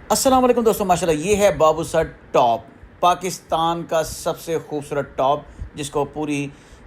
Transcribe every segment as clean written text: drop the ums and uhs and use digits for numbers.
अस्सलाम वालेकुम दोस्तों, माशाल्लाह ये है बाबूसर टॉप, पाकिस्तान का सबसे खूबसूरत टॉप जिसको पूरी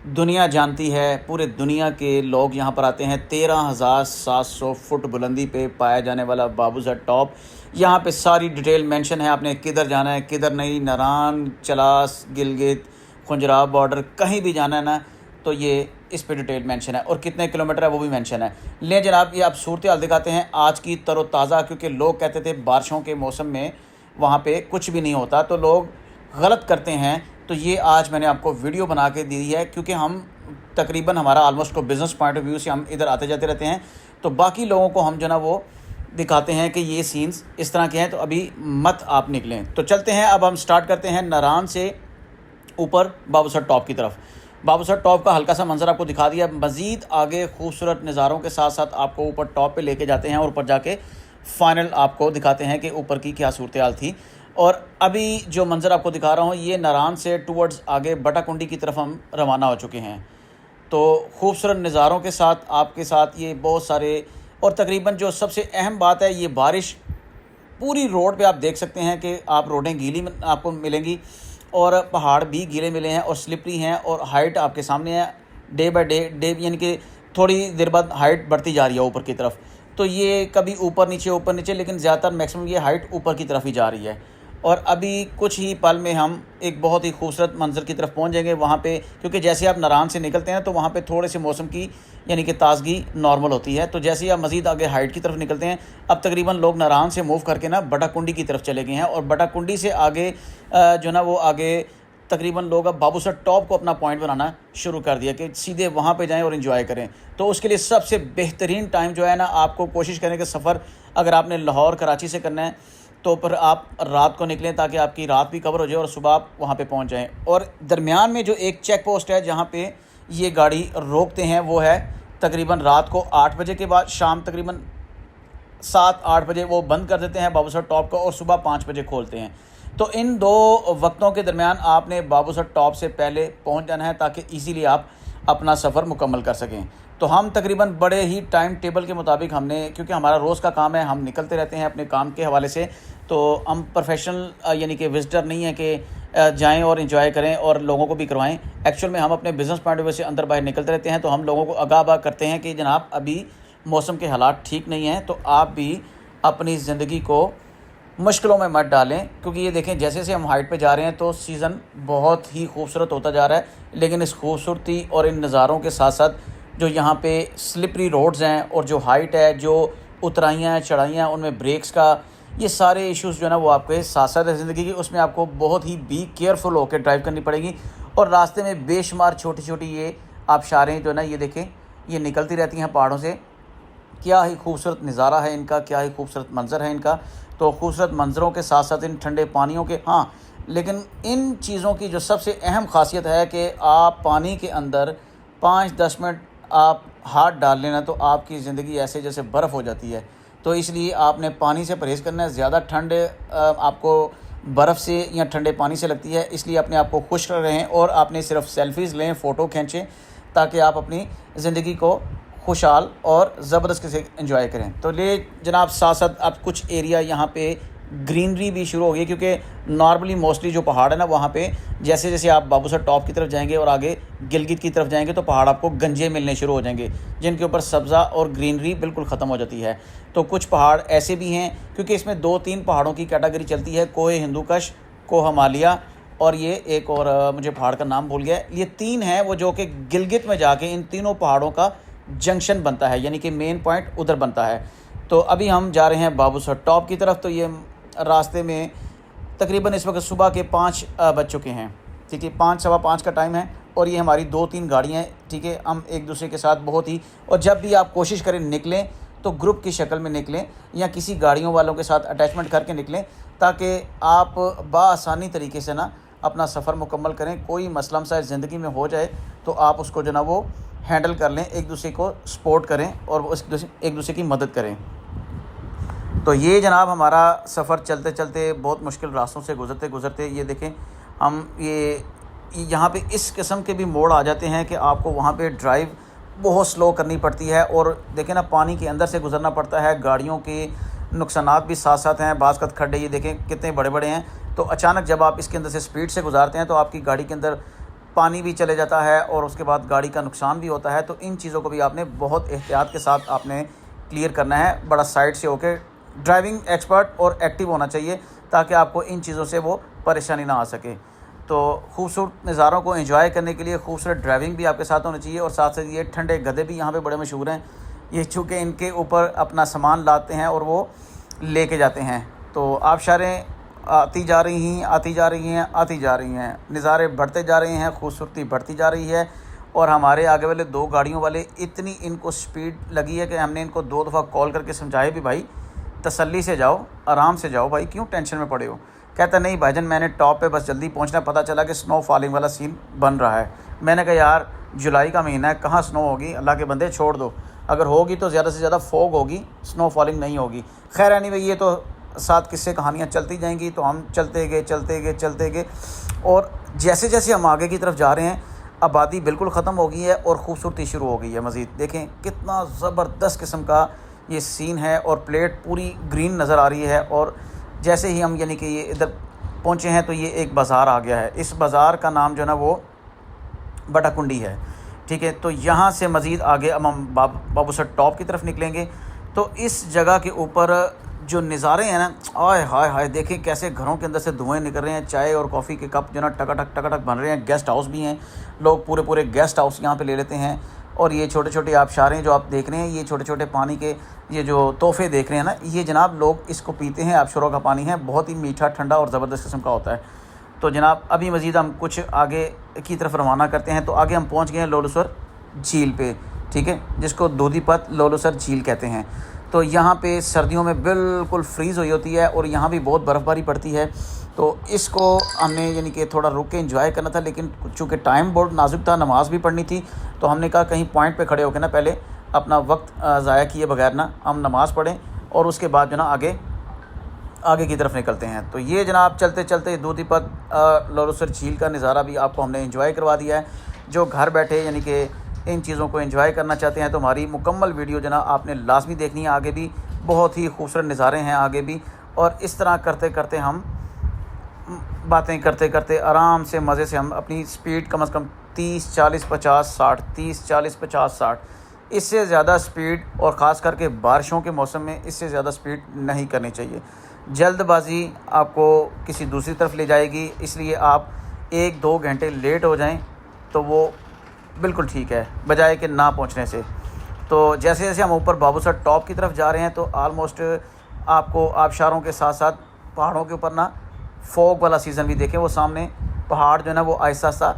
दुनिया जानती है। पूरे दुनिया के लोग यहाँ पर आते हैं। 13,700 फुट बुलंदी पे पाया जाने वाला बाबूसर टॉप। यहाँ पे सारी डिटेल मेंशन है, आपने किधर जाना है किधर नहीं, नारान, चलास, गिलगित, खुंजराब बॉर्डर, कहीं भी जाना है ना तो ये इस पे डिटेल मेंशन है और कितने किलोमीटर है वो भी मेंशन है। ले जनाब, ये आप सूरत हाल दिखाते हैं आज की तरोताज़ा, क्योंकि लोग कहते थे बारिशों के मौसम में वहाँ पे कुछ भी नहीं होता तो लोग गलत करते हैं। तो ये आज मैंने आपको वीडियो बना के दी है, क्योंकि हम तकरीबन हमारा ऑलमोस्ट को बिज़नेस पॉइंट ऑफ व्यू से हम इधर आते जाते रहते हैं, तो बाकी लोगों को हम जो ना वो दिखाते हैं कि ये सीन्स इस तरह के हैं, तो अभी मत आप निकलें। तो चलते हैं, अब हम स्टार्ट करते हैं नारान से ऊपर बाबूसर टॉप की तरफ। बाबूसर टॉप का हल्का सा मंजर आपको दिखा दिया। मज़ीद आगे खूबसूरत नज़ारों के साथ साथ आपको ऊपर टॉप पे लेके जाते हैं और ऊपर जाके फाइनल आपको दिखाते हैं कि ऊपर की क्या सूरत हाल थी। और अभी जो मंजर आपको दिखा रहा हूँ ये नारान से टूवर्ड्स आगे बटाकुंडी की तरफ हम रवाना हो चुके हैं। तो खूबसूरत नज़ारों के साथ आपके साथ ये बहुत सारे, और तकरीबन जो सबसे अहम बात है ये बारिश पूरी रोड पे आप देख सकते हैं कि आप रोडें गीली आपको मिलेंगी और पहाड़ भी गीले मिले हैं और स्लिपरी हैं और हाइट आपके सामने है। डे बाय डे यानी कि थोड़ी देर बाद हाइट बढ़ती जा रही है ऊपर की तरफ। तो ये कभी ऊपर नीचे, लेकिन ज़्यादातर मैक्सिमम ये हाइट ऊपर की तरफ ही जा रही है। और अभी कुछ ही पल में हम एक बहुत ही खूबसूरत मंजर की तरफ पहुंच जाएंगे वहाँ पे, क्योंकि जैसे आप नारान से निकलते हैं तो वहाँ पे थोड़े से मौसम की यानी कि ताज़गी नॉर्मल होती है। तो जैसे ही आप मज़ीद आगे हाइट की तरफ निकलते हैं, अब तकरीबन लोग नारान से मूव करके ना बटाकुंडी की तरफ चले गए हैं और बटाकुंडी से आगे जो ना वो आगे तकरीबन लोग अब बाबूसर टॉप को अपना पॉइंट बनाना शुरू कर दिया कि सीधे वहाँ पे जाएं और एंजॉय करें। तो उसके लिए सबसे बेहतरीन टाइम जो है ना, आपको कोशिश करें कि सफ़र अगर आपने लाहौर कराची से करना है तो फिर आप रात को निकलें ताकि आपकी रात भी कवर हो जाए और सुबह आप वहाँ पे पहुँच जाएं। और दरमियान में जो एक चेक पोस्ट है जहाँ पे ये गाड़ी रोकते हैं वो है तकरीबन रात को 8 बजे के बाद, शाम तकरीबन 7-8 बजे वो बंद कर देते हैं बाबूसर टॉप को और सुबह 5 बजे खोलते हैं। तो इन दो वक्तों के दरमियान आपने बाबूसर टॉप से पहले पहुंच जाना है ताकि इजीली आप अपना सफ़र मुकम्मल कर सकें। तो हम तकरीबन बड़े ही टाइम टेबल के मुताबिक हमने, क्योंकि हमारा रोज़ का काम है, हम निकलते रहते हैं अपने काम के हवाले से, तो हम प्रोफेशनल यानी कि विजिटर नहीं है कि जाएं और एंजॉय करें और लोगों को भी करवाएं। एक्चुअल में हम अपने बिज़नेस पॉइंट ऑफ व्यू से अंदर बाहर निकलते रहते हैं, तो हम लोगों को आगाह करते हैं कि जनाब अभी मौसम के हालात ठीक नहीं हैं, तो आप भी अपनी ज़िंदगी को मुश्किलों में मत डालें। क्योंकि ये देखें जैसे जैसे हम हाइट पे जा रहे हैं तो सीज़न बहुत ही खूबसूरत होता जा रहा है, लेकिन इस खूबसूरती और इन नज़ारों के साथ साथ जो यहाँ पे स्लिपरी रोड्स हैं और जो हाइट है, जो उतराइयाँ हैं, चढ़ाइयाँ, उनमें ब्रेक्स का, ये सारे इश्यूज़ जो है ना वो आपके साथ साथ है ज़िंदगी की, उसमें आपको बहुत ही बी केयरफुल होकर ड्राइव करनी पड़ेगी। और रास्ते में बेशुमार छोटी छोटी ये आबशारें जो है ना, ये देखें ये निकलती रहती हैं पहाड़ों से। क्या ही खूबसूरत नज़ारा है इनका, क्या ही खूबसूरत मंज़र है इनका। तो खूबसूरत मंज़रों के साथ साथ इन ठंडे पानियों के, हाँ लेकिन इन चीज़ों की जो सबसे अहम ख़ासियत है कि आप पानी के अंदर 5-10 मिनट आप हाथ डाल लेना तो आपकी ज़िंदगी ऐसे जैसे बर्फ़ हो जाती है। तो इसलिए आपने पानी से परहेज़ करना है। ज़्यादा ठंड आपको बर्फ़ से या ठंडे पानी से लगती है, इसलिए अपने आप को खुश रहें और आपने सिर्फ सेल्फ़ीज़ लें, फ़ोटो खींचें ताकि आप अपनी ज़िंदगी को खुशहाल और ज़बरदस्त से एंजॉय करें। तो ले जनाब, साथ साथ अब कुछ एरिया यहाँ पे ग्रीनरी भी शुरू हो गई, क्योंकि नॉर्मली मोस्टली जो पहाड़ है ना वहाँ पे जैसे जैसे आप बाबूसर टॉप की तरफ जाएंगे और आगे गिलगित की तरफ जाएंगे तो पहाड़ आपको गंजे मिलने शुरू हो जाएंगे जिनके ऊपर सब्ज़ा और ग्रीनरी बिल्कुल ख़त्म हो जाती है। तो कुछ पहाड़ ऐसे भी हैं, क्योंकि इसमें 2-3 पहाड़ों की कैटेगरी चलती है, कोह हिंदूकश, कोह हिमालय और ये एक और मुझे पहाड़ का नाम भूल गया। ये 3 हैं वो जो कि गिलगित में जाके इन तीनों पहाड़ों का जंक्शन बनता है, यानी कि मेन पॉइंट उधर बनता है। तो अभी हम जा रहे हैं बाबूसर टॉप की तरफ। तो ये रास्ते में तकरीबन इस वक्त सुबह के 5 बज चुके हैं, ठीक है, 5-5:15 का टाइम है और ये हमारी 2-3 गाड़ियाँ हैं, ठीक है। हम एक दूसरे के साथ बहुत ही, और जब भी आप कोशिश करें निकलें तो ग्रुप की शक्ल में निकलें या किसी गाड़ियों वालों के साथ अटैचमेंट करके निकलें ताकि आप बआसानी तरीके से ना अपना सफ़र मुकम्मल करें। कोई मसला मसाइल ज़िंदगी में हो जाए तो आप उसको जो ना वो हैंडल कर लें, एक दूसरे को सपोर्ट करें और एक दूसरे की मदद करें। तो ये जनाब हमारा सफ़र चलते चलते बहुत मुश्किल रास्तों से गुज़रते गुज़रते ये देखें हम ये यहाँ पे इस किस्म के भी मोड़ आ जाते हैं कि आपको वहाँ पे ड्राइव बहुत स्लो करनी पड़ती है। और देखें ना, पानी के अंदर से गुज़रना पड़ता है, गाड़ियों के नुकसानात भी साथ साथ हैं। बाज़ खत खड्डे ये देखें कितने बड़े बड़े हैं। तो अचानक जब आप इसके अंदर से स्पीड से गुजारते हैं तो आपकी गाड़ी के अंदर पानी भी चले जाता है और उसके बाद गाड़ी का नुकसान भी होता है। तो इन चीज़ों को भी आपने बहुत एहतियात के साथ आपने क्लियर करना है, बड़ा साइड से होकर। ड्राइविंग एक्सपर्ट और एक्टिव होना चाहिए ताकि आपको इन चीज़ों से वो परेशानी ना आ सके। तो खूबसूरत नज़ारों को एंजॉय करने के लिए खूबसूरत ड्राइविंग भी आपके साथ होनी चाहिए। और साथ साथ ये ठंडे गधे भी यहाँ पे बड़े मशहूर हैं। ये चूँकि इनके ऊपर अपना सामान लाते हैं और वो लेके जाते हैं। तो आबशारें आती जा रही हैं, आती जा रही हैं, आती जा रही हैं, नज़ारे बढ़ते जा रहे हैं, खूबसूरती बढ़ती जा रही है। और हमारे आगे वाले 2 गाड़ियों वाले इतनी इनको स्पीड लगी है कि हमने इनको 2 दफ़ा कॉल करके समझाया भी, भाई तसल्ली से जाओ, आराम से जाओ भाई, क्यों टेंशन में पड़े हो। कहता नहीं भाईजान मैंने टॉप पे बस जल्दी पहुंचना। पता चला कि स्नो फॉलिंग वाला सीन बन रहा है। मैंने कहा यार जुलाई का महीना है, कहाँ स्नो होगी, अल्लाह के बंदे छोड़ दो। अगर होगी तो ज़्यादा से ज़्यादा फॉग होगी, स्नो फॉलिंग नहीं होगी। खैर एनीवे ये तो साथ किस्से कहानियाँ चलती जाएंगी। तो हम चलते गए और जैसे जैसे हम आगे की तरफ जा रहे हैं आबादी बिल्कुल ख़त्म हो गई है और ख़ूबसूरती शुरू हो गई है मज़ीद। देखें कितना ज़बरदस्त किस्म का ये सीन है और प्लेट पूरी ग्रीन नज़र आ रही है। और जैसे ही हम यानी कि ये इधर पहुँचे हैं तो ये एक बाज़ार आ गया है। इस बाज़ार का नाम जो है ना वो बटाकुंडी है, ठीक है। तो यहाँ से मज़ीद आगे अब हम बाबूसर टॉप की तरफ निकलेंगे। तो इस जगह के ऊपर जो नज़ारे हैं ना, आय हाय हाय, देखें कैसे घरों के अंदर से धुएँ निकल रहे हैं। चाय और कॉफ़ी के कप जो ना टकाटक बन रहे हैं। गेस्ट हाउस भी हैं, लोग पूरे पूरे गेस्ट हाउस यहाँ पे ले लेते हैं। और ये छोटे छोटे आबशारें जो आप देख रहे हैं, ये छोटे छोटे पानी के ये जो तोहफे देख रहे हैं ना, ये जनाब लोग इसको पीते हैं। आबशरों का पानी है, बहुत ही मीठा ठंडा और ज़बरदस्त किस्म का होता है। तो जनाब अभी मज़ीद हम कुछ आगे की तरफ रवाना करते हैं। तो आगे हम पहुँच गए हैं लोलूसर झील पे, ठीक है, जिसको दूधीपत लोलूसर झील कहते हैं। तो यहाँ पे सर्दियों में बिल्कुल फ्रीज़ हुई होती है और यहाँ भी बहुत बर्फ़बारी पड़ती है। तो इसको हमने यानी कि थोड़ा रुक के एंजॉय करना था, लेकिन चूँकि टाइम बहुत नाजुक था, नमाज़ भी पढ़नी थी, तो हमने कहा कहीं पॉइंट पे खड़े होकर ना पहले अपना वक्त ज़ाया किए बगैर ना हम नमाज़ पढ़ें और उसके बाद जो ना आगे की तरफ निकलते हैं। तो ये जनाब चलते चलते दूधीपत लोलूसर झील का नज़ारा भी आपको हमने एंजॉय करवा दिया है। जो घर बैठे यानी कि इन चीज़ों को एंजॉय करना चाहते हैं तो हमारी मुकम्मल वीडियो जनाब आपने लाजमी देखनी है। आगे भी बहुत ही खूबसूरत नज़ारे हैं आगे भी। और इस तरह करते करते हम बातें करते करते आराम से मज़े से हम अपनी स्पीड कम से कम 30 40 50 60 30 40 50 60, इससे ज़्यादा स्पीड और ख़ास करके बारिशों के मौसम में इससे ज़्यादा स्पीड नहीं करनी चाहिए। जल्दबाजी आपको किसी दूसरी तरफ ले जाएगी, इसलिए आप 1-2 घंटे लेट हो जाएं तो वो बिल्कुल ठीक है बजाय कि ना पहुंचने से। तो जैसे जैसे हम ऊपर बाबूसर टॉप की तरफ जा रहे हैं तो आलमोस्ट आपको आबशारों के साथ साथ पहाड़ों के ऊपर ना फॉग वाला सीज़न भी देखें। वो सामने पहाड़ जो है ना वो आहिस्ता आहिस्ता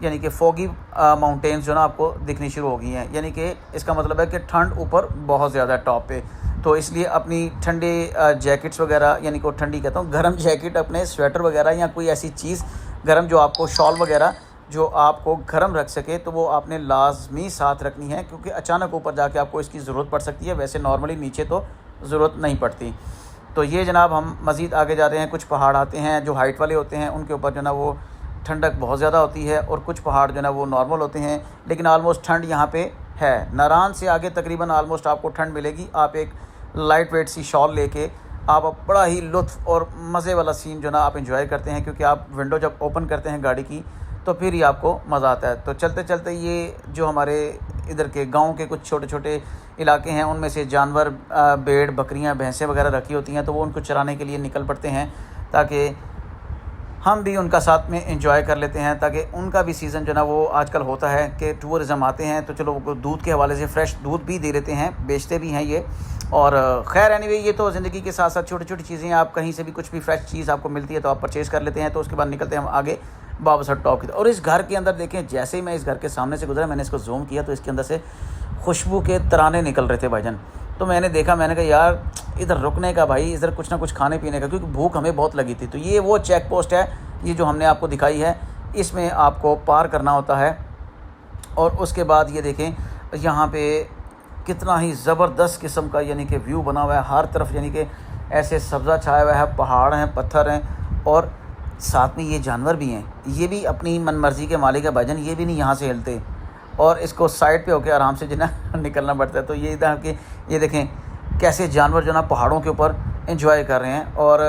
यानी कि फॉगी माउंटेन्स जो ना आपको दिखनी शुरू हो गई हैं। यानी कि इसका मतलब है कि ठंड ऊपर बहुत ज़्यादा है टॉप पे। तो इसलिए अपनी ठंडे जैकेट्स वगैरह, यानी कि ठंडी कहता हूँ, गर्म जैकेट, अपने स्वेटर वगैरह या कोई ऐसी चीज़ गर्म जो आपको शॉल वगैरह जो आपको गर्म रख सके तो वो आपने लाजमी साथ रखनी है, क्योंकि अचानक ऊपर जाके आपको इसकी ज़रूरत पड़ सकती है। वैसे नॉर्मली नीचे तो ज़रूरत नहीं पड़ती। तो ये जनाब हम मज़ीद आगे जाते हैं। कुछ पहाड़ आते हैं जो हाइट वाले होते हैं, उनके ऊपर जो ना वो ठंडक बहुत ज़्यादा होती है, और कुछ पहाड़ जो ना वो नॉर्मल होते हैं। लेकिन आलमोस्ट ठंड यहाँ पे है। नारान से आगे तकरीबन आलमोस्ट आपको ठंड मिलेगी। आप एक लाइट वेट सी शॉल लेके आप बड़ा ही लुत्फ़ और मज़े वाला सीन जो ना आप एंजॉय करते हैं, क्योंकि आप विंडो जब ओपन करते हैं गाड़ी की तो फिर ही आपको मज़ा आता है। तो चलते चलते ये जो हमारे इधर के गांव के कुछ छोटे छोटे इलाके हैं, उनमें से जानवर, भेड़, बकरियां, भैंसें वगैरह रखी होती हैं, तो वो उनको चराने के लिए निकल पड़ते हैं, ताकि हम भी उनका साथ में एंजॉय कर लेते हैं। ताकि उनका भी सीज़न जो ना वो आजकल होता है कि टूरिज़म आते हैं, तो चलो वो दूध के हवाले से फ्रेश दूध भी दे देते हैं, बेचते भी हैं ये। और ख़ैर एनीवे ये तो ज़िंदगी के साथ साथ छोटी छोटी चीज़ें, आप कहीं से भी कुछ भी फ्रेश चीज़ आपको मिलती है तो आप परचेज़ कर लेते हैं। तो उसके बाद निकलते हैं हम आगे बाबूसर टॉप की तरफ। और इस घर के अंदर देखें, जैसे ही मैं इस घर के सामने से गुजरा, मैंने इसको जूम किया तो इसके अंदर से खुशबू के तराने निकल रहे थे भाईजान। तो मैंने देखा, मैंने कहा यार इधर रुकने का भाई, इधर कुछ ना कुछ खाने पीने का, क्योंकि भूख हमें बहुत लगी थी। तो ये वो चेक पोस्ट है, ये जो हमने आपको दिखाई है, इसमें आपको पार करना होता है। और उसके बाद ये देखें यहाँ पे कितना ही ज़बरदस्त किस्म का यानी कि व्यू बना हुआ है हर तरफ, यानी कि ऐसे सब्ज़ा छाया हुआ है, पहाड़ हैं, पत्थर हैं, और साथ में ये जानवर भी हैं। ये भी अपनी मनमर्ज़ी के मालिक है भाईजान, ये भी नहीं यहाँ से हिलते, और इसको साइड पे होकर आराम से जो ना निकलना पड़ता है। तो ये इधर के ये देखें कैसे जानवर जो ना पहाड़ों के ऊपर एंजॉय कर रहे हैं और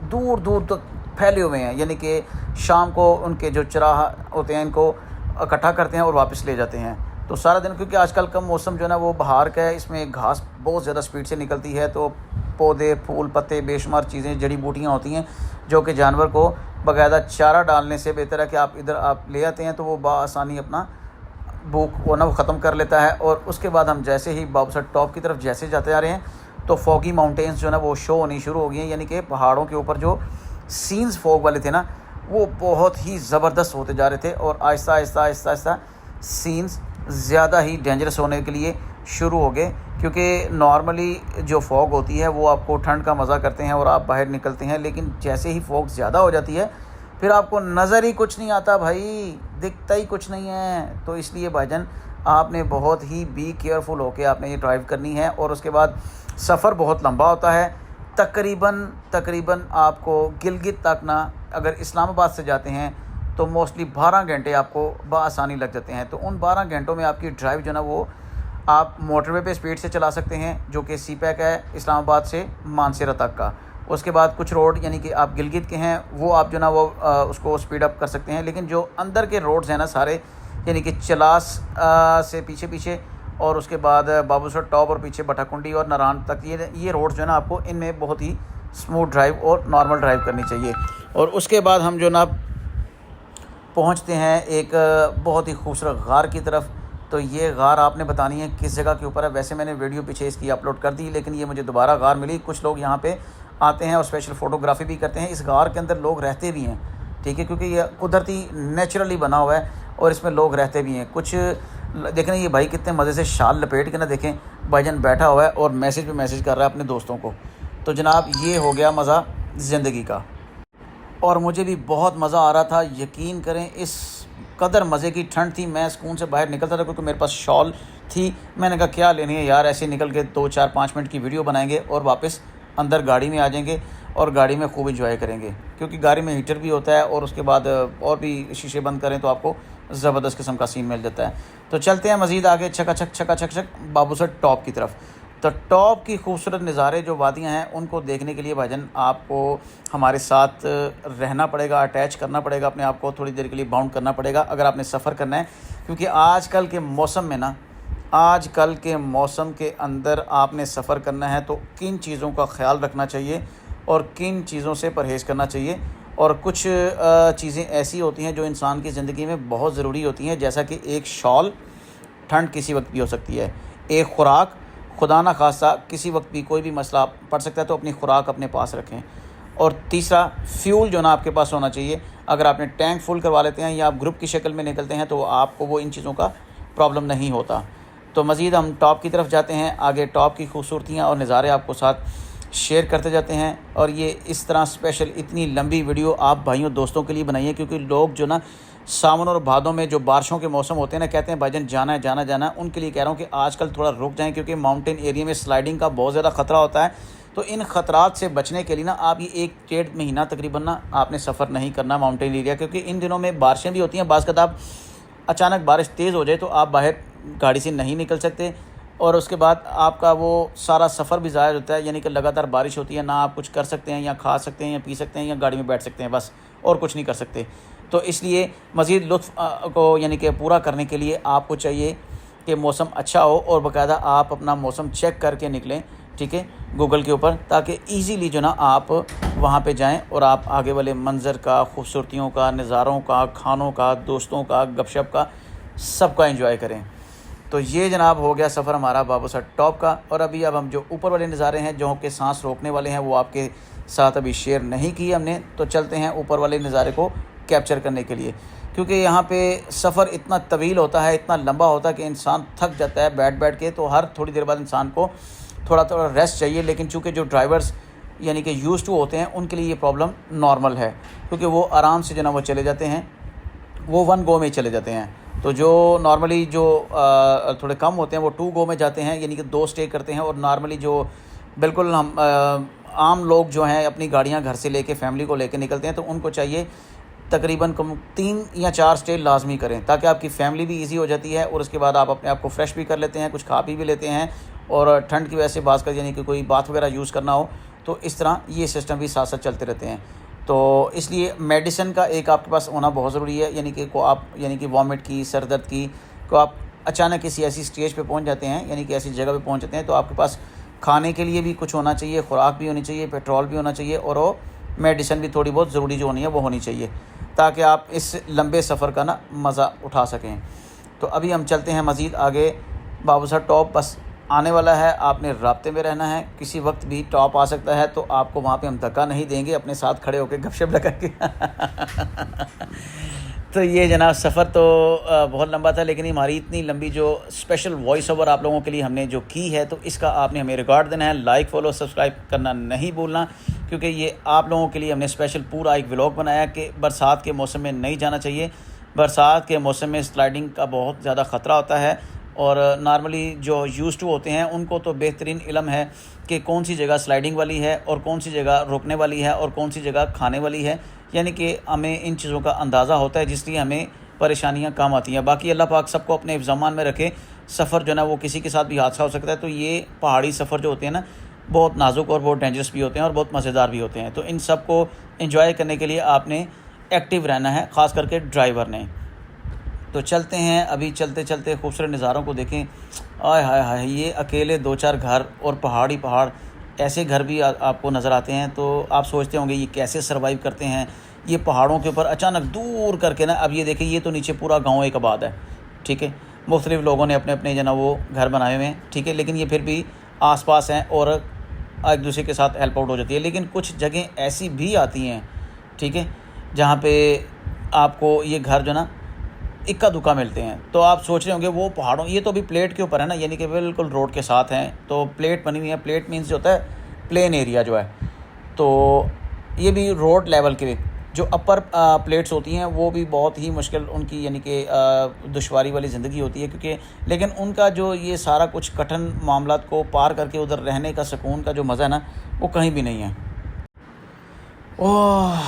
दूर दूर तक फैले हुए हैं, यानी कि शाम को उनके जो चराह होते हैं इनको इकट्ठा करते हैं और वापस ले जाते हैं। तो सारा दिन, क्योंकि आजकल का मौसम जो है ना वो बहार का है, इसमें घास बहुत ज़्यादा स्पीड से निकलती है, तो पौधे, फूल, पत्ते, बेशुमार चीज़ें, जड़ी बूटियाँ होती हैं जो कि जानवर को बाकायदा चारा डालने से बेहतर है कि आप इधर आप ले आते हैं, तो वो बआसानी अपना भूख वो ना वो ख़त्म कर लेता है। और उसके बाद हम जैसे ही बाबूसर टॉप की तरफ जैसे जाते जा रहे हैं तो फॉगी माउंटेन्स जो है ना वो शो होनी शुरू हो गई हैं, यानी कि पहाड़ों के ऊपर जो सीन्स फॉग वाले थे ना वो बहुत ही ज़बरदस्त होते जा रहे थे और आहिस्ता आहिस्ता आहिस्ता आहिस्ता सीन्स ज़्यादा ही डेंजरस होने के लिए शुरू हो गए, क्योंकि नॉर्मली जो फॉग होती है वो आपको ठंड का मज़ा करते हैं और आप बाहर निकलते हैं, लेकिन जैसे ही फॉग ज़्यादा हो जाती है फिर आपको नज़र ही कुछ नहीं आता भाई, दिखता ही कुछ नहीं है। तो इसलिए भाईजान आपने बहुत ही बी केयरफुल होकर आपने ये ड्राइव करनी है। और उसके बाद सफ़र बहुत लंबा होता है, तकरीबन आपको गिलगित तक ना, अगर इस्लामाबाद से जाते हैं तो मोस्टली 12 घंटे आपको बआसानी लग जाते हैं। तो उन 12 घंटों में आपकी ड्राइव जो ना वो आप मोटरवे पे स्पीड से चला सकते हैं, जो कि सी पैक है इस्लामाबाद से मानसेरा तक का। उसके बाद कुछ रोड यानी कि आप गिलगित के हैं वो आप जो ना वो उसको स्पीड अप कर सकते हैं, लेकिन जो अंदर के रोड्स हैं ना सारे, यानी कि चलास से पीछे और उसके बाद बाबूसर टॉप और पीछे बटाकुंडी और नारायण तक, ये रोड्स जो है ना आपको इनमें बहुत ही स्मूथ ड्राइव और नॉर्मल ड्राइव करनी चाहिए। और उसके बाद हम जो ना पहुंचते हैं एक बहुत ही खूबसूरत गार की तरफ। तो ये गार आपने बतानी है किस जगह के ऊपर है। वैसे मैंने वीडियो पीछे इसकी अपलोड कर दी, लेकिन ये मुझे दोबारा गार मिली। कुछ लोग यहाँ पे आते हैं और स्पेशल फ़ोटोग्राफी भी करते हैं। इस गार के अंदर लोग रहते भी हैं, ठीक है, क्योंकि ये कुदरती नेचुरली बना हुआ है और इसमें लोग रहते भी हैं। कुछ देखें ये भाई कितने मज़े से शाल लपेट के ना, देखें भाईजान बैठा हुआ है और मैसेज पे मैसेज कर रहा है अपने दोस्तों को। तो जनाब ये हो गया मज़ा ज़िंदगी का, और मुझे भी बहुत मज़ा आ रहा था। यकीन करें इस कदर मज़े की ठंड थी, मैं सुकून से बाहर निकलता था क्योंकि मेरे पास शॉल थी। मैंने कहा क्या लेनी है यार, ऐसे निकल के 2, 4, 5 मिनट की वीडियो बनाएंगे और वापस अंदर गाड़ी में आ जाएंगे और गाड़ी में खूब एंजॉय करेंगे, क्योंकि गाड़ी में हीटर भी होता है और उसके बाद और भी शीशे बंद करें तो आपको ज़बरदस्त किस्म का सीन मिल जाता है। तो चलते हैं मज़ीद आगे छक बाबूसर टॉप की तरफ। तो टॉप की खूबसूरत नज़ारे जो वादियाँ हैं उनको देखने के लिए भाईजान आपको हमारे साथ रहना पड़ेगा, अटैच करना पड़ेगा अपने आप को, थोड़ी देर के लिए बाउंड करना पड़ेगा अगर आपने सफ़र करना है। क्योंकि आजकल के मौसम में ना, आजकल के मौसम के अंदर आपने सफ़र करना है तो किन चीज़ों का ख्याल रखना चाहिए और किन चीज़ों से परहेज़ करना चाहिए। और कुछ चीज़ें ऐसी होती हैं जो इंसान की ज़िंदगी में बहुत ज़रूरी होती हैं, जैसा कि एक शॉल, ठंड किसी वक्त भी हो सकती है, एक ख़ुराक, खुदा ना खास्ता किसी वक्त भी कोई भी मसला पड़ सकता है तो अपनी ख़ुराक अपने पास रखें। और तीसरा फ्यूल जो ना आपके पास होना चाहिए। अगर आपने टैंक फुल करवा लेते हैं या आप ग्रुप की शक्ल में निकलते हैं तो आपको वो इन चीज़ों का प्रॉब्लम नहीं होता। तो मज़ीद हम टॉप की तरफ जाते हैं, आगे टॉप की खूबसूरतियाँ और नज़ारे आपको साथ शेयर करते जाते हैं। और ये इस तरह स्पेशल इतनी लंबी वीडियो आप भाइयों दोस्तों के लिए बनाइए, क्योंकि लोग जो ना सावन और भादों में जो बारिशों के मौसम होते हैं ना, कहते हैं भाईजान जाना है जाना जाना है, उनके लिए कह रहा हूँ कि आजकल थोड़ा रुक जाएं, क्योंकि माउंटेन एरिया में स्लाइडिंग का बहुत ज़्यादा ख़तरा होता है। तो इन ख़तरात से बचने के लिए ना आप ये 1-1.5 महीना तकरीबन ना आपने सफ़र नहीं करना माउंटेन एरिया, क्योंकि इन दिनों में बारिशें भी होती हैं। बाज़ आप अचानक बारिश तेज़ हो जाए तो आप बाहर गाड़ी से नहीं निकल सकते और उसके बाद आपका वो सारा सफ़र भी ज़ाया होता है। यानी कि लगातार बारिश होती है, ना आप कुछ कर सकते हैं, या खा सकते हैं, या पी सकते हैं, या गाड़ी में बैठ सकते हैं, बस और कुछ नहीं कर सकते। तो इसलिए मज़ीद लुत्फ़ को यानी कि पूरा करने के लिए आपको चाहिए कि मौसम अच्छा हो और बाकायदा आप अपना मौसम चेक करके निकलें, ठीक है, गूगल के ऊपर, ताकि ईज़िली जो ना आप वहाँ पे जाएं और आप आगे वाले मंज़र का, खूबसूरतियों का, नज़ारों का, खानों का, दोस्तों का, गपशप का, सबका एंजॉय करें। तो ये जनाब हो गया सफ़र हमारा बाबूसर टॉप का। और अब हम जो ऊपर वाले नज़ारे हैं जो कि सांस रोकने वाले हैं वो आपके साथ अभी शेयर नहीं किए हमने। तो चलते हैं ऊपर वाले नज़ारे को कैप्चर करने के लिए, क्योंकि यहाँ पे सफ़र इतना तवील होता है, इतना लंबा होता है कि इंसान थक जाता है बैठ बैठ के। तो हर थोड़ी देर बाद इंसान को थोड़ा थोड़ा रेस्ट चाहिए। लेकिन चूँकि जो ड्राइवर्स यानी कि यूज़ टू होते हैं उनके लिए ये प्रॉब्लम नॉर्मल है, क्योंकि वो आराम से जो ना वो चले जाते हैं, वो 1 गो में चले जाते हैं। तो जो नॉर्मली जो थोड़े कम होते हैं वो 2 गो में जाते हैं, यानी कि 2 स्टे करते हैं। और नॉर्मली जो बिल्कुल हम आम लोग जो हैं अपनी गाड़ियां घर से लेके फैमिली को लेके निकलते हैं, तो उनको चाहिए तकरीबन 3 या 4 स्टे लाजमी करें, ताकि आपकी फ़ैमिली भी इजी हो जाती है और उसके बाद आप अपने आप को फ्रेश भी कर लेते हैं, कुछ खा पी भी लेते हैं और ठंड की वजह से बात कर यानी कि कोई बात वगैरह यूज़ करना हो तो इस तरह ये सिस्टम भी साथ साथ चलते रहते हैं। तो इसलिए मेडिसिन का एक आपके पास होना बहुत ज़रूरी है, यानी कि को आप यानी कि वॉमिट की, सर दर्द की को आप अचानक किसी ऐसी स्टेज पे पहुंच जाते हैं, यानी कि ऐसी जगह पे पहुंच जाते हैं, तो आपके पास खाने के लिए भी कुछ होना चाहिए, खुराक भी होनी चाहिए, पेट्रोल भी होना चाहिए और वो मेडिसिन भी थोड़ी बहुत ज़रूरी जो होनी है वो होनी चाहिए, ताकि आप इस लंबे सफ़र का ना मज़ा उठा सकें। तो अभी हम चलते हैं मज़ीद आगे। बाबूसर टॉप बस आने वाला है, आपने राब्ते में रहना है, किसी वक्त भी टॉप आ सकता है, तो आपको वहाँ पे हम धक्का नहीं देंगे, अपने साथ खड़े होकर गपशप लगाएंगे। तो ये जनाब सफ़र तो बहुत लंबा था, लेकिन हमारी इतनी लंबी जो स्पेशल वॉइस ओवर आप लोगों के लिए हमने जो की है, तो इसका आपने हमें रिकॉर्ड देना है। लाइक फॉलो सब्सक्राइब करना नहीं भूलना, क्योंकि ये आप लोगों के लिए हमने स्पेशल पूरा एक व्लॉग बनाया कि बरसात के मौसम में नहीं जाना चाहिए। बरसात के मौसम में स्लाइडिंग का बहुत ज़्यादा ख़तरा होता है, और नॉर्मली जो यूज़ टू होते हैं उनको तो बेहतरीन इल्म है कि कौन सी जगह स्लाइडिंग वाली है और कौन सी जगह रुकने वाली है और कौन सी जगह खाने वाली है, यानी कि हमें इन चीज़ों का अंदाज़ा होता है, जिसलिए हमें परेशानियां कम आती हैं। बाकी अल्लाह पाक सबको अपने हिफ्ज़-ए-अमान में रखे। सफ़र जो है ना वो किसी के साथ भी हादसा हो सकता है, तो ये पहाड़ी सफ़र जो होते हैं ना बहुत नाजुक और बहुत डेंजरस भी होते हैं और बहुत मज़ेदार भी होते हैं। तो इन सब को एंजॉय करने के लिए आपने एक्टिव रहना है, ख़ास करके ड्राइवर ने। तो चलते हैं, अभी चलते चलते खूबसूरत नज़ारों को देखें। आय हाय हाय, ये अकेले 2-4 घर और पहाड़ी पहाड़, ऐसे घर भी आपको नज़र आते हैं, तो आप सोचते होंगे ये कैसे सर्वाइव करते हैं ये पहाड़ों के ऊपर अचानक दूर करके ना। अब ये देखें, ये तो नीचे पूरा गांव एक आबाद है, ठीक है, मुख्तलिफ़ लोगों ने अपने अपने जो ना वो घर बनाए हुए हैं, ठीक है, लेकिन ये फिर भी आसपास हैं और एक दूसरे के साथ हेल्प आउट हो जाती है। लेकिन कुछ जगह ऐसी भी आती हैं, ठीक है, जहाँ पे आपको ये घर जो ना इक्का दुक्का मिलते हैं। तो आप सोच रहे होंगे वो पहाड़ों, ये तो अभी प्लेट के ऊपर है ना, यानी कि बिल्कुल रोड के साथ हैं, तो प्लेट बनी हुई है। प्लेट मीन्स जो होता है प्लेन एरिया जो है, तो ये भी रोड लेवल के जो अपर प्लेट्स होती हैं वो भी बहुत ही मुश्किल उनकी यानी कि दुश्वारी वाली ज़िंदगी होती है, क्योंकि लेकिन उनका जो ये सारा कुछ कठिन मामलात को पार करके उधर रहने का सुकून का जो मज़ा है ना वो कहीं भी नहीं है। ओह,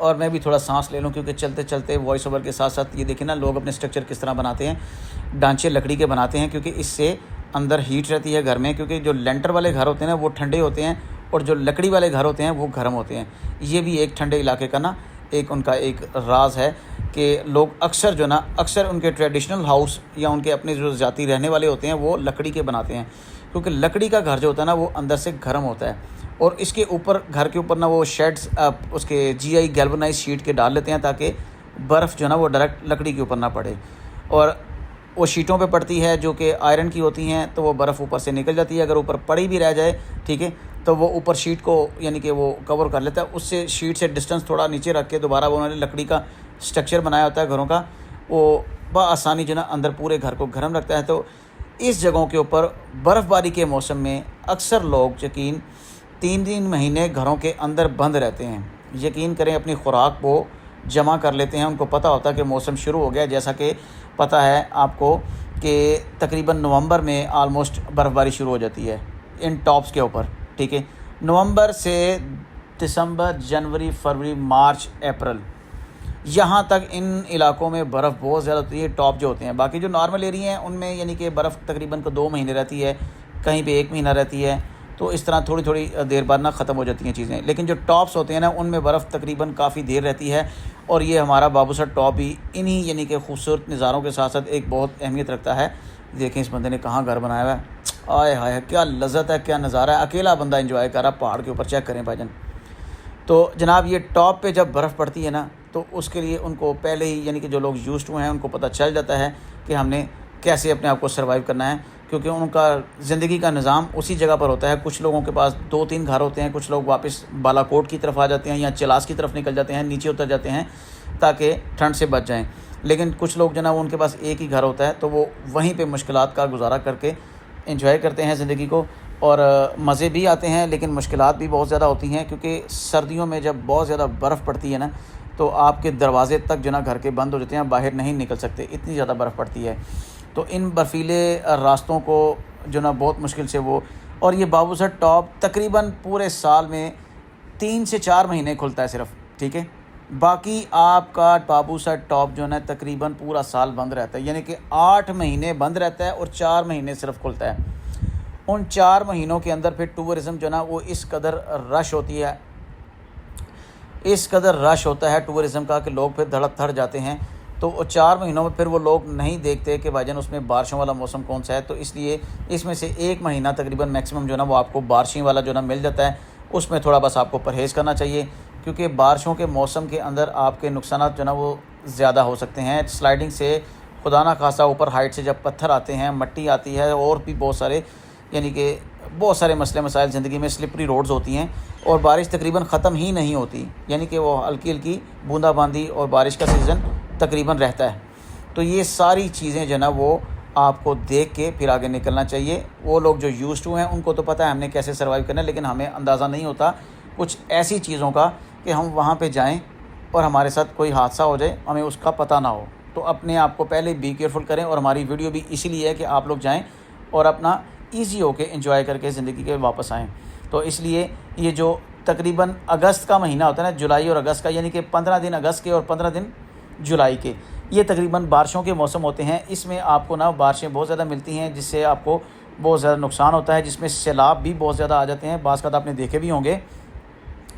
और मैं भी थोड़ा सांस ले लूँ, क्योंकि चलते चलते वॉइस ओवर के साथ साथ ये देखें ना लोग अपने स्ट्रक्चर किस तरह बनाते हैं। ढांचे लकड़ी के बनाते हैं, क्योंकि इससे अंदर हीट रहती है घर में, क्योंकि जो लेंटर वाले घर होते हैं ना वो ठंडे होते हैं और जो लकड़ी वाले घर होते हैं वो गर्म होते हैं। ये भी एक ठंडे इलाके का ना एक उनका एक राज है कि लोग अक्सर जो ना अक्सर उनके ट्रेडिशनल हाउस या उनके अपने जो जाति रहने वाले होते हैं वो लकड़ी के बनाते हैं, क्योंकि लकड़ी का घर जो होता है ना वो अंदर से गर्म होता है। और इसके ऊपर घर के ऊपर ना वो शेड्स उसके जीआई गैल्वनाइज शीट के डाल लेते हैं, ताकि बर्फ़ जो ना वो डायरेक्ट लकड़ी के ऊपर ना पड़े, और वो शीटों पे पड़ती है जो कि आयरन की होती हैं, तो वो बर्फ़ ऊपर से निकल जाती है। अगर ऊपर पड़ी भी रह जाए, ठीक है, तो वो ऊपर शीट को यानी कि वो कवर कर लेता है। उससे शीट से डिस्टेंस थोड़ा नीचे रख के दोबारा वो उन्होंने लकड़ी का स्ट्रक्चर बनाया होता है घरों का, वो बआसानी जो ना अंदर पूरे घर को गर्म रखता है। तो इस जगहों के ऊपर बर्फ़बारी के मौसम में अक्सर लोग यकीन 3-3 महीने घरों के अंदर बंद रहते हैं। यकीन करें, अपनी खुराक को जमा कर लेते हैं। उनको पता होता है कि मौसम शुरू हो गया, जैसा कि पता है आपको कि तकरीबन नवंबर में आलमोस्ट बर्फ़बारी शुरू हो जाती है इन टॉप्स के ऊपर, ठीक है। नवंबर से दिसंबर, जनवरी, फरवरी, मार्च, अप्रैल, यहाँ तक इन इलाकों में बर्फ़ बहुत ज़्यादा होती है, टॉप जो होते हैं। बाकी जो नॉर्मल एरिया हैं उनमें यानी कि बर्फ़ तकरीबन को 2 महीने रहती है, कहीं पे 1 महीना रहती है, तो इस तरह थोड़ी थोड़ी देर बाद ना ख़त्म हो जाती हैं चीज़ें। लेकिन जो टॉप्स होते हैं ना उनमें बर्फ़ तकरीबन काफ़ी देर रहती है, और ये हमारा बाबूसर टॉप भी इन्हीं यानी कि खूबसूरत नज़ारों के साथ साथ एक बहुत अहमियत रखता है। देखें इस बंदे ने कहाँ घर बनाया हुआ है, आय हाय क्या लज़्ज़त है, क्या नज़ारा है। अकेला बंदा एंजॉय कर रहा पहाड़ के ऊपर, चेक करें भाईजान। तो जनाब ये टॉप पे जब बर्फ़ पड़ती है ना, तो उसके लिए उनको पहले ही यानी कि जो लोग यूज्ड हुए हैं उनको पता चल जाता है कि हमने कैसे अपने आप को सर्वाइव करना है, क्योंकि उनका ज़िंदगी का निज़ाम उसी जगह पर होता है। कुछ लोगों के पास 2-3 घर होते हैं, कुछ लोग वापस बालाकोट की तरफ आ जाते हैं या चिलास की तरफ निकल जाते हैं, नीचे उतर जाते हैं ताकि ठंड से बच जाएं। लेकिन कुछ लोग जो ना उनके पास एक ही घर होता है, तो वो वहीं पे मुश्किलात का गुजारा करके एंजॉय करते हैं ज़िंदगी को, और मज़े भी आते हैं, लेकिन मुश्किलात भी बहुत ज़्यादा होती हैं, क्योंकि सर्दियों में जब बहुत ज़्यादा बर्फ़ पड़ती है ना, तो आपके दरवाजे तक जो ना घर के बंद हो जाते हैं, बाहर नहीं निकल सकते, इतनी ज़्यादा बर्फ़ पड़ती है। तो इन बर्फीले रास्तों को जो ना बहुत मुश्किल से वो, और ये बाबूसर टॉप तकरीबन पूरे साल में 3 से 4 महीने खुलता है सिर्फ, ठीक है। बाकी आपका बाबूसर टॉप जो है तकरीबन पूरा साल बंद रहता है, यानी कि 8 महीने बंद रहता है और 4 महीने सिर्फ खुलता है। उन 4 महीनों के अंदर फिर टूरिज़्म जो ना वो इस कदर रश होती है, इस कदर रश होता है टूरिज़्म का कि लोग फिर धड़क थड़ जाते हैं। तो 4 महीनों में फिर वो लोग नहीं देखते कि भाईजान उसमें बारिशों वाला मौसम कौन सा है। तो इसलिए इसमें से 1 महीना तकरीबन मैक्सिमम जो ना वो आपको बारिशों वाला जो ना मिल जाता है, उसमें थोड़ा बस आपको परहेज़ करना चाहिए, क्योंकि बारिशों के मौसम के अंदर आपके नुकसान जो ना वो ज़्यादा हो सकते हैं। स्लाइडिंग से खुदा ना खासा ऊपर हाइट से जब पत्थर आते हैं, मट्टी आती है, और भी बहुत सारे यानी कि बहुत सारे मसले मसाइल ज़िंदगी में, स्लिपरी रोड्स होती हैं, और बारिश तकरीबन ख़त्म ही नहीं होती, यानी कि वो हल्की हल्की बूंदाबांदी और बारिश का सीज़न तकरीबन रहता है। तो ये सारी चीज़ें जो ना वो आपको देख के फिर आगे निकलना चाहिए। वो लोग जो यूज़ टू हैं उनको तो पता है हमने कैसे सर्वाइव करना है, लेकिन हमें अंदाज़ा नहीं होता कुछ ऐसी चीज़ों का कि हम वहाँ पे जाएं और हमारे साथ कोई हादसा हो जाए, हमें उसका पता ना हो। तो अपने आप को पहले बी केयरफुल करें, और हमारी वीडियो भी इसीलिए है कि आप लोग जाएँ और अपना ईज़ी होके एंजॉय करके ज़िंदगी के वापस आएँ। तो इसलिए ये जो तकरीबन अगस्त का महीना होता है ना, जुलाई और अगस्त का, यानी कि 15 दिन अगस्त के और 15 दिन जुलाई के, ये तकरीबन बारिशों के मौसम होते हैं। इसमें आपको ना बारिशें बहुत ज़्यादा मिलती हैं, जिससे आपको बहुत ज़्यादा नुकसान होता है, जिसमें सैलाब भी बहुत ज़्यादा आ जाते हैं। बाज़ आपने देखे भी होंगे,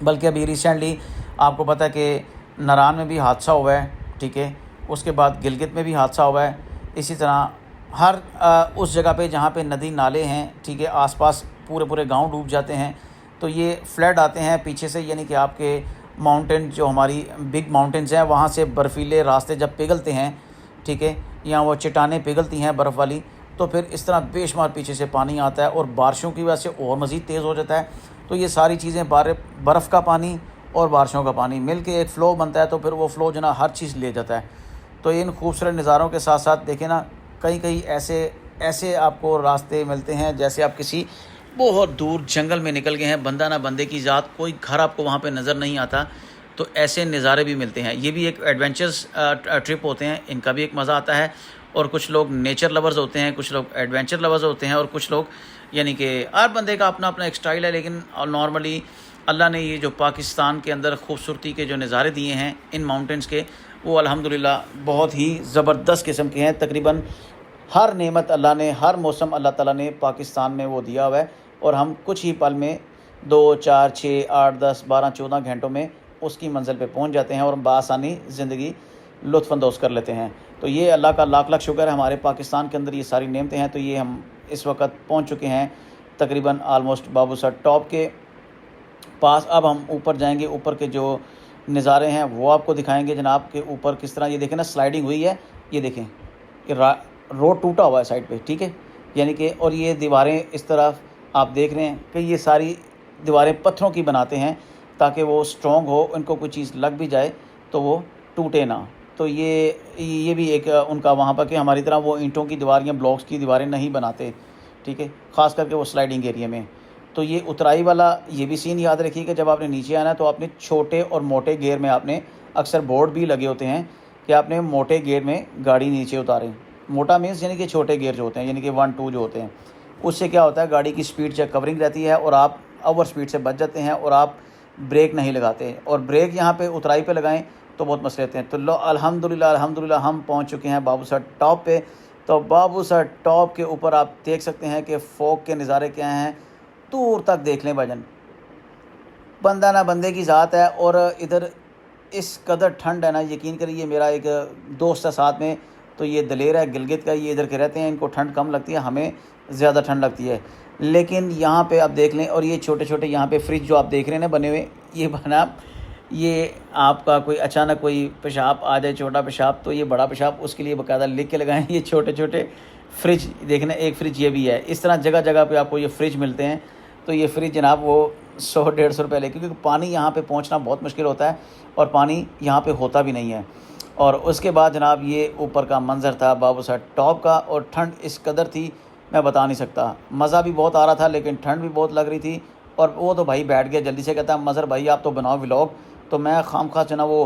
बल्कि अभी रिसेंटली आपको पता है कि नारान में भी हादसा हुआ है, ठीक है, उसके बाद गिलगित में भी हादसा हुआ है। इसी तरह हर उस जगह पे जहाँ पे नदी नाले हैं, ठीक है, आसपास पूरे पूरे गांव डूब जाते हैं। तो ये फ्लड आते हैं पीछे से, यानी कि आपके माउंटेन जो हमारी बिग माउंटेन्स हैं वहाँ से बर्फ़ीले रास्ते जब पिघलते हैं, ठीक है, या वो चट्टानें पिघलती हैं बर्फ़ वाली, तो फिर इस तरह बेशुमार पीछे से पानी आता है, और बारिशों की वजह से और मज़ीद तेज़ हो जाता है। तो ये सारी चीज़ें बर्फ़ का पानी और बारिशों का पानी मिल के एक फ़्लो बनता है, तो फिर वो फ़्लो जो ना हर चीज़ ले जाता है। तो इन खूबसूरत नज़ारों के साथ साथ देखें ना, कई कई ऐसे आपको रास्ते मिलते हैं जैसे आप किसी बहुत दूर जंगल में निकल गए हैं, बंदा ना बंदे की ज़ात, कोई घर आपको वहाँ पे नज़र नहीं आता। तो ऐसे नज़ारे भी मिलते हैं। ये भी एक एडवेंचर्स ट्रिप होते हैं, इनका भी एक मज़ा आता है। और कुछ लोग नेचर लवर्स होते हैं, कुछ लोग एडवेंचर लवर्स होते हैं, और कुछ लोग यानी कि हर बंदे का अपना अपना एक स्टाइल है। लेकिन नॉर्मली अल्लाह ने ये जो पाकिस्तान के अंदर खूबसूरती के जो नज़ारे दिए हैं इन माउंटेन्स के, वो अल्हम्दुलिल्लाह बहुत ही ज़बरदस्त किस्म के हैं। तकरीबन हर नेमत अल्लाह ने, हर मौसम अल्लाह ताला ने पाकिस्तान में वो दिया हुआ है, और हम कुछ ही पल में 2, 4, 6, 8, 10, 12, 14 घंटों में उसकी मंजिल पे पहुंच जाते हैं और बआसानी ज़िंदगी लुत्फ़अंदोज़ कर लेते हैं। तो ये अल्लाह का लाख लाख शुक्र है, हमारे पाकिस्तान के अंदर ये सारी नेमतें हैं। तो ये हम इस वक्त पहुंच चुके हैं तकरीबन आलमोस्ट बाबूसर टॉप के पास। अब हम ऊपर जाएंगे, ऊपर के जो नज़ारे हैं वो आपको दिखाएंगे जनाब के ऊपर किस तरह। ये देखें ना, स्लाइडिंग हुई है, ये देखें, ये रोड टूटा हुआ है साइड पे, ठीक है, यानी कि, और ये दीवारें इस तरफ आप देख रहे हैं कि ये सारी दीवारें पत्थरों की बनाते हैं ताकि वो स्ट्रॉन्ग हो, इनको कोई चीज़ लग भी जाए तो वो टूटे ना। तो ये भी एक उनका वहाँ पर कि हमारी तरह वो ईंटों की दीवार या ब्लॉक्स की दीवारें नहीं बनाते, ठीक है, ख़ास करके वो स्लाइडिंग एरिया में। तो ये उतराई वाला ये भी सीन याद रखिए कि जब आपने नीचे आना है तो आपने छोटे और मोटे गियर में, आपने अक्सर बोर्ड भी लगे होते हैं कि आपने मोटे गियर में गाड़ी नीचे उतारें। मोटा मीन्स यानी कि छोटे गियर जो होते हैं, यानी कि 1, 2 जो होते हैं। उससे क्या होता है, गाड़ी की स्पीड चेक कवरिंग रहती है और आप ओवर स्पीड से बच जाते हैं, और आप ब्रेक नहीं लगाते। और ब्रेक यहाँ पे उतराई पे लगाएं तो बहुत मसले रहते हैं। तो लो अल्हम्दुलिल्लाह हम पहुँच चुके हैं बाबूसर टॉप पे। तो बाबूसर टॉप के ऊपर आप देख सकते हैं कि फोक के नज़ारे क्या हैं, दूर तक देख लें भजन, बंदा ना बंदे की ज़ात है। और इधर इस कदर ठंड है ना, यकीन करिए, मेरा एक दोस्त है साथ में, तो ये दलेर है गिलगित का, ये इधर के रहते हैं, इनको ठंड कम लगती है, हमें ज़्यादा ठंड लगती है। लेकिन यहाँ पे आप देख लें, और ये छोटे छोटे यहाँ पे फ्रिज जो आप देख रहे हैं ना बने हुए, ये बना, ये आपका कोई अचानक कोई पेशाब आ जाए, छोटा पेशाब, तो ये बड़ा पेशाब, उसके लिए बाकायदा लिख के लगाएं। ये छोटे छोटे फ्रिज देखना, एक फ्रिज ये भी है। इस तरह जगह जगह पे आपको ये फ्रिज मिलते हैं। तो ये फ्रिज जनाब वो 100-150 रुपये ले, क्योंकि पानी यहाँ पे पहुँचना बहुत मुश्किल होता है और पानी यहाँ पे होता भी नहीं है। और उसके बाद जनाब ये ऊपर का मंज़र था बाबूसर टॉप का, और ठंड इस कदर थी मैं बता नहीं सकता। मज़ा भी बहुत आ रहा था, लेकिन ठंड भी बहुत लग रही थी। और वो तो भाई बैठ गया जल्दी से, कहता है मज़र भाई आप तो बनाओ व्लॉग। तो मैं खामखा जो ना वो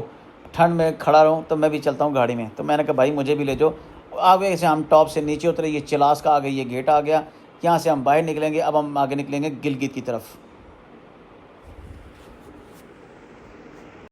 ठंड में खड़ा रहूँ, तो मैं भी चलता हूँ गाड़ी में। तो मैंने कहा भाई मुझे भी ले जाओ। आगे से हम टॉप से नीचे उतरे, ये चिलास का आगे ये गेट आ गया, यहाँ से हम बाहर निकलेंगे। अब हम आगे निकलेंगे गिलगित की तरफ।